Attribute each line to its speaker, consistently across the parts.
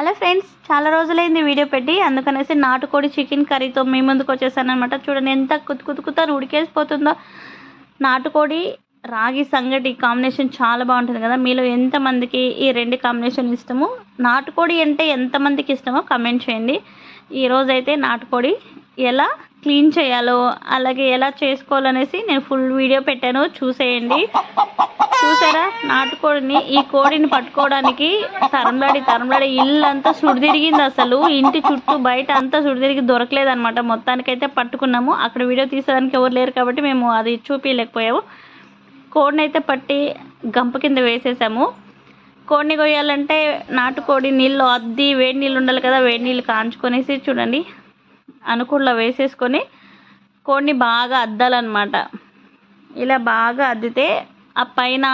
Speaker 1: Hello friends, చాలా రోజులైంది video పెట్టి, అందుకనేసి నాటుకోడి చికెన్ కర్రీతో మీ ముందుకు వచ్చేసాను అనమాట. చూడండి ఎంత కుతుకుతుకుతాను ఉడికేసిపోతుందో. నాటుకోడి రాగి సంగటి కాంబినేషన్ చాలా బాగుంటుంది కదా. మీలో ఎంతమందికి ఈ రెండు కాంబినేషన్ ఇష్టమో, నాటుకోడి అంటే ఎంతమందికి ఇష్టమో కమెంట్ చేయండి. ఈరోజైతే నాటుకోడి ఎలా క్లీన్ చేయాలో, అలాగే ఎలా చేసుకోవాలనేసి నేను ఫుల్ వీడియో పెట్టాను, చూసేయండి. చూసారా నాటుకోడిని? ఈ కోడిని పట్టుకోవడానికి తరంలాడి ఇల్లు అంతా సుడిదిరిగింది. అసలు ఇంటి చుట్టూ బయట అంతా సుడిదిరిగి దొరకలేదనమాట. మొత్తానికైతే పట్టుకున్నాము. అక్కడ వీడియో తీసేదానికి ఎవరు లేరు కాబట్టి మేము అది చూపించలేకపోయాము. కోడిని అయితే పట్టి గంప కింద వేసేసాము. కోడిని కొయ్యాలంటే నాటుకోడి నీళ్ళు అద్ది వేడి నీళ్ళు ఉండాలి కదా, వేడి నీళ్ళు కాంచుకొనేసి చూడండి అనుకూలలో వేసేసుకొని కోడిని బాగా అద్దాలన్నమాట. ఇలా బాగా అద్దితే ఆ పైన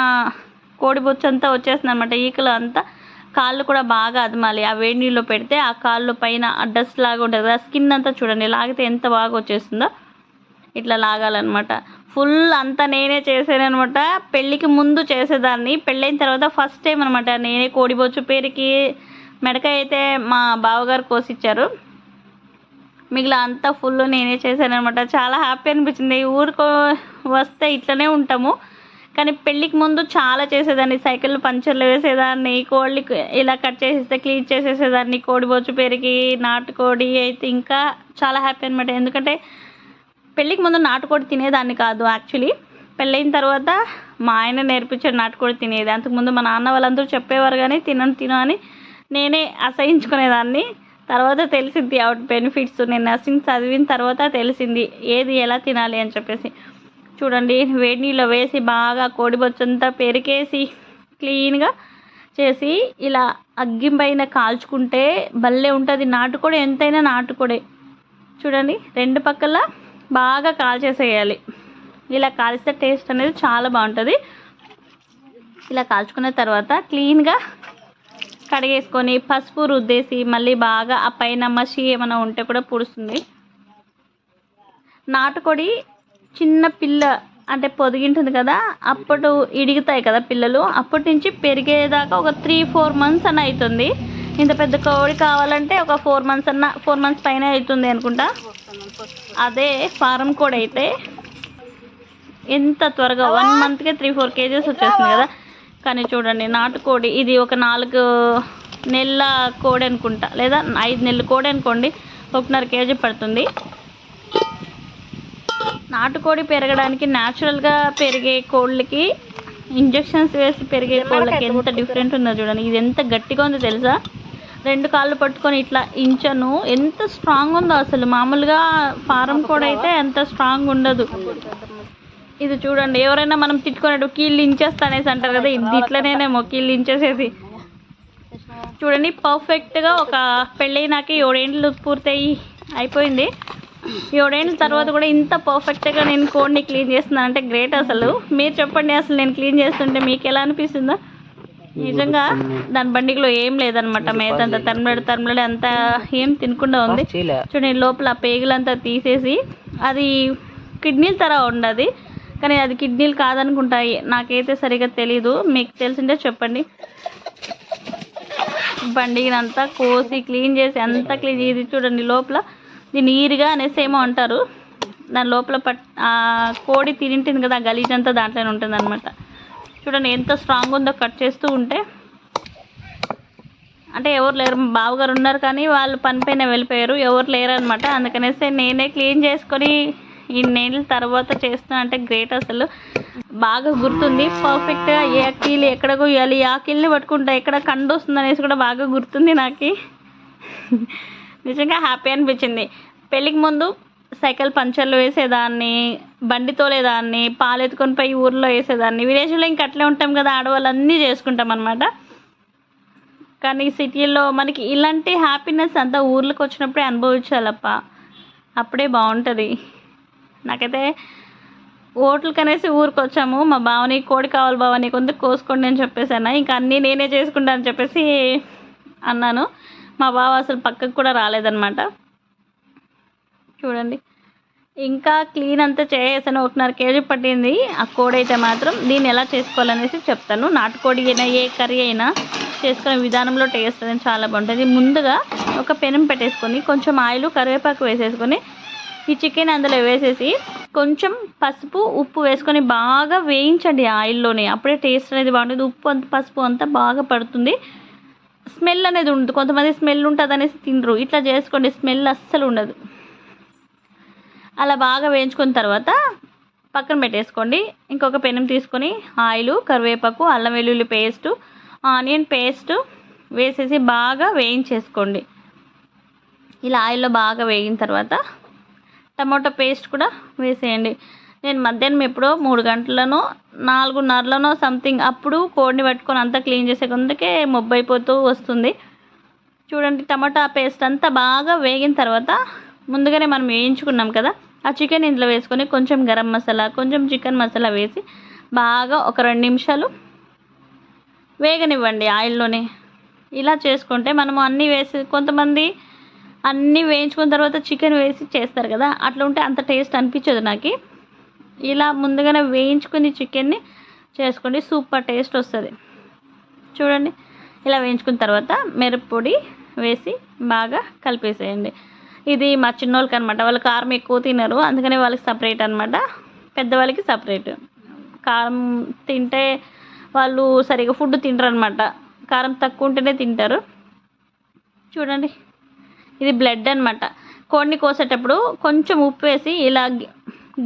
Speaker 1: కోడి బొచ్చు అంతా వచ్చేస్తుంది అనమాట. ఈకలు అంతా కాళ్ళు కూడా బాగా అదమాలి. ఆ వేడి నీళ్ళు పెడితే ఆ కాళ్ళు పైన డస్ట్ లాగా ఉంటుంది కదా, స్కిన్ అంతా చూడండి లాగితే ఎంత బాగా వచ్చేస్తుందో. ఇట్లా లాగాలన్నమాట. ఫుల్ అంతా నేనే చేసాను అనమాట. పెళ్ళికి ముందు చేసేదాన్ని, పెళ్ళైన తర్వాత ఫస్ట్ టైం అనమాట నేనే కోడి బొచ్చు పేరుకి మెడకాయ అయితే మా బావగారు కోసిచ్చారు. మిగిలిన అంతా ఫుల్ నేనే చేశాను అనమాట. చాలా హ్యాపీ అనిపించింది. ఊరికి వస్తే ఇట్లనే ఉంటాము, కానీ పెళ్ళికి ముందు చాలా చేసేదాన్ని. సైకిల్ పంచర్లు వేసేదాన్ని, కోళ్ళకి ఇలా కట్ చేసేస్తే క్లీన్ చేసేసేదాన్ని. కోడి బొచ్చు పేరుకి నాటుకోడి అయితే ఇంకా చాలా హ్యాపీ అనమాట. ఎందుకంటే పెళ్ళికి ముందు నాటుకోడి తినేదాన్ని కాదు. యాక్చువల్లీ పెళ్ళైన తర్వాత మా ఆయన నేర్పించాడు నాటుకోడి తినేది. అంతకుముందు మా నాన్న వాళ్ళందరూ చెప్పేవారు, కానీ తిను అని నేనే అసహించుకునేదాన్ని. తర్వాత తెలిసింది అవుట్ బెనిఫిట్స్. నేను నర్సింగ్ చదివిన తర్వాత తెలిసింది ఏది ఎలా తినాలి అని చెప్పేసి. చూడండి వేడి నీళ్ళు వేసి బాగా కోడి బొచ్చంతా పెరికేసి క్లీన్గా చేసి ఇలా అగ్గి పైన కాల్చుకుంటే భలే ఉంటుంది. నాటుకోడి ఎంతైనా నాటుకోడే. చూడండి రెండు పక్కల బాగా కాల్చేసేయాలి. ఇలా కాల్స్తే టేస్ట్ అనేది చాలా బాగుంటుంది. ఇలా కాల్చుకున్న తర్వాత క్లీన్గా కడిగేసుకొని పసుపు రుద్దేసి మళ్ళీ బాగా ఆ పైన మసి ఏమైనా ఉంటే కూడా పుడుస్తుంది. నాటుకోడి చిన్న పిల్ల అంటే పొదిగింటుంది కదా, అప్పుడు ఇడుగుతాయి కదా పిల్లలు, అప్పటి నుంచి పెరిగేదాకా ఒక 3-4 months అన్న అవుతుంది. ఇంత పెద్ద కోడి కావాలంటే ఒక 4 months పైన అవుతుంది అనుకుంటా. అదే ఫారం కోడి అయితే ఎంత త్వరగా 1 monthకే 3-4 kgs వచ్చేస్తుంది కదా. కానీ చూడండి నాటుకోడి ఇది ఒక 4 నెలల కోడి అనుకుంటా, లేదా 5 నెలల కోడి అనుకోండి, 1.5 kg పడుతుంది. నాటుకోడి పెరగడానికి న్యాచురల్గా పెరిగే కోళ్ళకి ఇంజెక్షన్స్ వేసి పెరిగే కోళ్ళకి ఎంత డిఫరెంట్ ఉందో చూడండి. ఇది ఎంత గట్టిగా ఉందో తెలుసా? 2 కాళ్ళు పట్టుకొని ఇట్లా ఇంచను ఎంత స్ట్రాంగ్ ఉందో. అసలు మామూలుగా ఫారం కోడి అయితే ఎంత స్ట్రాంగ్ ఉండదు. ఇది చూడండి, ఎవరైనా మనం తిట్టుకున్నట్టు కీళ్ళు ఇంచేస్తానేసి అంటారు కదా, ఇది ఇట్లనేమో కీళ్ళు ఇంచేసేసి. చూడండి పర్ఫెక్ట్గా ఒక పెళ్ళైనాకి 7 ఏళ్ళు పూర్తయి అయిపోయింది. 7 ఏళ్ళ తర్వాత కూడా ఇంత పర్ఫెక్ట్గా నేను కోడిని క్లీన్ చేస్తున్నాను అంటే గ్రేట్. అసలు మీరు చెప్పండి, అసలు నేను క్లీన్ చేస్తుంటే మీకు ఎలా అనిపిస్తుందో? నిజంగా దాని బండిలో ఏం లేదనమాట. మేత అంతా తరమలాడి అంతా ఏం తినకుండా ఉంది. చూడండి లోపల పేగులంతా తీసేసి, అది కిడ్నీల తర ఉండదు, కానీ అది కిడ్నీలు కాదనుకుంటాయి. నాకైతే సరిగా తెలీదు, మీకు తెలిసిందే చెప్పండి. బండినంతా కోసి క్లీన్ చేసి అంతా క్లీన్ చేసి చూడండి లోపల దీన్ని ఈరిగా అనేసి ఏమో అంటారు. దాని లోపల కోడి తింటుంది కదా, గలీజ్ అంతా దాంట్లోనే ఉంటుంది అనమాట. చూడండి ఎంత స్ట్రాంగ్ ఉందో. కట్ చేస్తూ ఉంటే అంటే ఎవరు లేరు, మా బావగారు ఉన్నారు కానీ వాళ్ళు పని పైన వెళ్ళిపోయారు, ఎవరు లేరు అనమాట. అందుకనేసి నేనే క్లీన్ చేసుకొని ఈ నెలల తర్వాత చేస్తున్నా అంటే గ్రేట్. అసలు బాగా గుర్తుంది పర్ఫెక్ట్గా. ఏ కీళ్ళు ఎక్కడ కొయ్యాలి, ఆ కీళ్ళని పట్టుకుంటా ఎక్కడ కండు వస్తుంది అనేసి కూడా బాగా గుర్తుంది నాకు. నిజంగా హ్యాపీ అనిపించింది. పెళ్ళికి ముందు సైకిల్ పంచర్లు వేసేదాన్ని, బండి తోలేదాన్ని, పాలు ఎత్తుకొని పోయి ఊర్లో వేసేదాన్ని. విలేజ్లో ఇంక అట్లే ఉంటాం కదా, ఆడవాళ్ళు అన్నీ చేసుకుంటాం అనమాట. కానీ సిటీల్లో మనకి ఇలాంటి హ్యాపీనెస్ అంతా ఊర్లోకి వచ్చినప్పుడే అనుభవించాలప్ప, అప్పుడే బాగుంటుంది. నాకైతే హోటల్కి అనేసి ఊరికి వచ్చాము. మా బావని కోడి కావాలి బావ, నీకు కొంత కోసుకోండి అని చెప్పేసాను. ఇంకా అన్నీ నేనే చేసుకుంటా అని చెప్పేసి అన్నాను. మా బావ అసలు పక్కకు కూడా రాలేదన్నమాట. చూడండి ఇంకా క్లీన్ అంతా చేసేసాను. 1.5 కేజీ పట్టింది ఆ కోడి అయితే మాత్రం. దీన్ని ఎలా చేసుకోవాలనేసి చెప్తాను. నాటుకోడి అయినా ఏ కర్రీ అయినా చేసుకునే విధానంలో టేస్ట్ అనేది చాలా బాగుంటుంది. ముందుగా ఒక పెనం పెట్టేసుకొని కొంచెం ఆయిల్ కరివేపాకు వేసేసుకొని ఈ చికెన్ అందులో వేసేసి కొంచెం పసుపు ఉప్పు వేసుకొని బాగా వేయించండి ఆయిల్లోనే. అప్పుడే టేస్ట్ అనేది బాగుంటుంది. ఉప్పు అంత పసుపు అంతా బాగా పడుతుంది. స్మెల్ అనేది ఉండదు. కొంతమంది స్మెల్ ఉంటుంది అనేసి తినరు. ఇట్లా చేసుకోండి, స్మెల్ అస్సలు ఉండదు. అలా బాగా వేయించుకున్న తర్వాత పక్కన పెట్టేసుకోండి. ఇంకొక పెనం తీసుకొని ఆయిల్ కరివేపాకు అల్లం వెల్లుల్లి పేస్టు ఆనియన్ పేస్ట్ వేసేసి బాగా వేయించేసుకోండి. ఇలా ఆయిల్లో బాగా వేగిన తర్వాత టమాటో పేస్ట్ కూడా వేసేయండి. నేను మధ్యాహ్నం ఎప్పుడో 3 గంటలనో 4:30 సంథింగ్ అప్పుడు కోడిని పట్టుకొని అంతా క్లీన్ చేసే కొందుకే మొబ్బైపోతూ వస్తుంది. చూడండి, టమాటా పేస్ట్ అంతా బాగా వేగిన తర్వాత ముందుగానే మనం వేయించుకున్నాం కదా ఆ చికెన్ ఇందులో వేసుకొని కొంచెం గరం మసాలా కొంచెం చికెన్ మసాలా వేసి బాగా ఒక 2 నిమిషాలు వేగనివ్వండి ఆయిల్లోనే. ఇలా చేసుకుంటే మనము అన్నీ వేసి కొంతమంది అన్నీ వేయించుకున్న తర్వాత చికెన్ వేసి చేస్తారు కదా, అట్లా ఉంటే అంత టేస్ట్ అనిపించదు నాకు. ఇలా ముందుగానే వేయించుకుని చికెన్ని చేసుకోండి, సూపర్ టేస్ట్ వస్తుంది. చూడండి, ఇలా వేయించుకున్న తర్వాత మిరప్పొడి వేసి బాగా కలిపేసేయండి. ఇది మా చిన్నోళ్ళకి అనమాట. వాళ్ళు కారం ఎక్కువ తినరు, అందుకని వాళ్ళకి సపరేట్ అనమాట, పెద్దవాళ్ళకి సపరేట్. కారం తింటే వాళ్ళు సరిగా ఫుడ్ తినరు అనమాట, కారం తక్కువ ఉంటేనే తింటారు. చూడండి, ఇది బ్లడ్ అనమాట. కోడిని కోసేటప్పుడు కొంచెం ఉప్పు వేసి ఇలా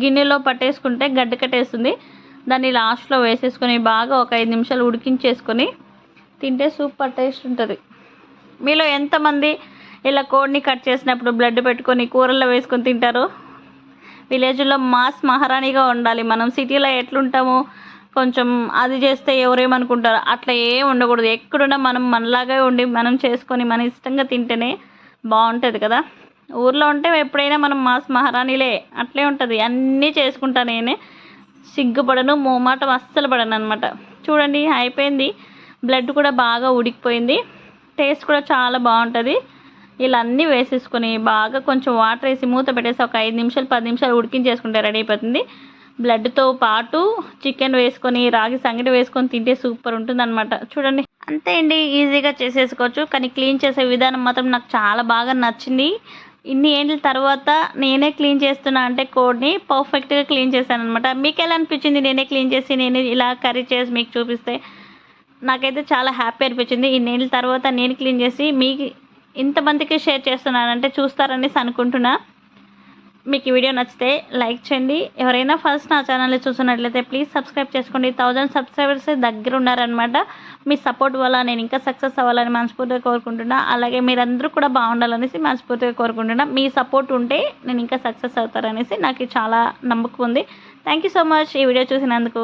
Speaker 1: గిన్నెలో పట్టేసుకుంటే గడ్డ కట్టేస్తుంది. దాన్ని లాస్ట్లో వేసేసుకొని బాగా ఒక 5 నిమిషాలు ఉడికించేసుకొని తింటే సూపర్ టేస్ట్ ఉంటుంది. మీలో ఎంతమంది ఇలా కోడిని కట్ చేసినప్పుడు బ్లడ్ పెట్టుకొని కూరల్లో వేసుకొని తింటారు? విలేజ్లో మాస్ మహారాణిగా ఉండాలి మనం. సిటీలో ఎట్లుంటాము, కొంచెం అది చేస్తే ఎవరేమనుకుంటారు, అట్లా ఏం ఉండకూడదు. ఎక్కడున్నా మనం మనలాగే ఉండి మనం చేసుకొని మన ఇష్టంగా తింటేనే బాగుంటుంది కదా. ఊర్లో ఉంటే ఎప్పుడైనా మనం మాస్ మహారాణిలే, అట్లే ఉంటుంది. అన్నీ చేసుకుంటా నేనే, సిగ్గుపడను, మోమాటం అస్సలు పడను అనమాట. చూడండి, అయిపోయింది. బ్లడ్ కూడా బాగా ఉడికిపోయింది, టేస్ట్ కూడా చాలా బాగుంటుంది. ఇలా అన్నీ వేసేసుకొని బాగా కొంచెం వాటర్ వేసి మూత పెట్టేసి ఒక 5 నిమిషాలు 10 నిమిషాలు ఉడికించేసుకుంటే రెడీ అయిపోతుంది. బ్లడ్తో పాటు చికెన్ వేసుకొని రాగి సంగటి వేసుకొని తింటే సూపర్ ఉంటుంది అనమాట. చూడండి, అంతే అండి, ఈజీగా చేసేసుకోవచ్చు. కానీ క్లీన్ చేసే విధానం మాత్రం నాకు చాలా బాగా నచ్చింది. ఇన్ని ఏళ్ళ తర్వాత నేనే క్లీన్ చేస్తున్నా అంటే కోడ్ని పర్ఫెక్ట్గా క్లీన్ చేశాను అనమాట. మీకు ఎలా అనిపించింది నేనే క్లీన్ చేసి నేనే ఇలా కర్రీ చేసి మీకు చూపిస్తే? నాకైతే చాలా హ్యాపీ అనిపించింది. ఇన్నేళ్ళ తర్వాత నేను క్లీన్ చేసి మీకు ఇంతమందికి షేర్ చేస్తున్నానంటే చూస్తారనేసి అనుకుంటున్నా. మీకు ఈ వీడియో నచ్చితే లైక్ చేయండి. ఎవరైనా ఫస్ట్ నా ఛానల్ని చూస్తున్నట్లయితే ప్లీజ్ సబ్స్క్రైబ్ చేసుకోండి. 1000 సబ్స్క్రైబర్స్ దగ్గర ఉన్నారనమాట. మీ సపోర్ట్ వల్ల నేను ఇంకా సక్సెస్ అవ్వాలని మనస్ఫూర్తిగా కోరుకుంటున్నా. అలాగే మీరందరూ కూడా బాగుండాలనేసి మనస్ఫూర్తిగా కోరుకుంటున్నా. మీ సపోర్ట్ ఉంటే నేను ఇంకా సక్సెస్ అవుతారనేసి నాకు చాలా నమ్మకం ఉంది. థ్యాంక్ యూ సో మచ్ ఈ వీడియో చూసినందుకు.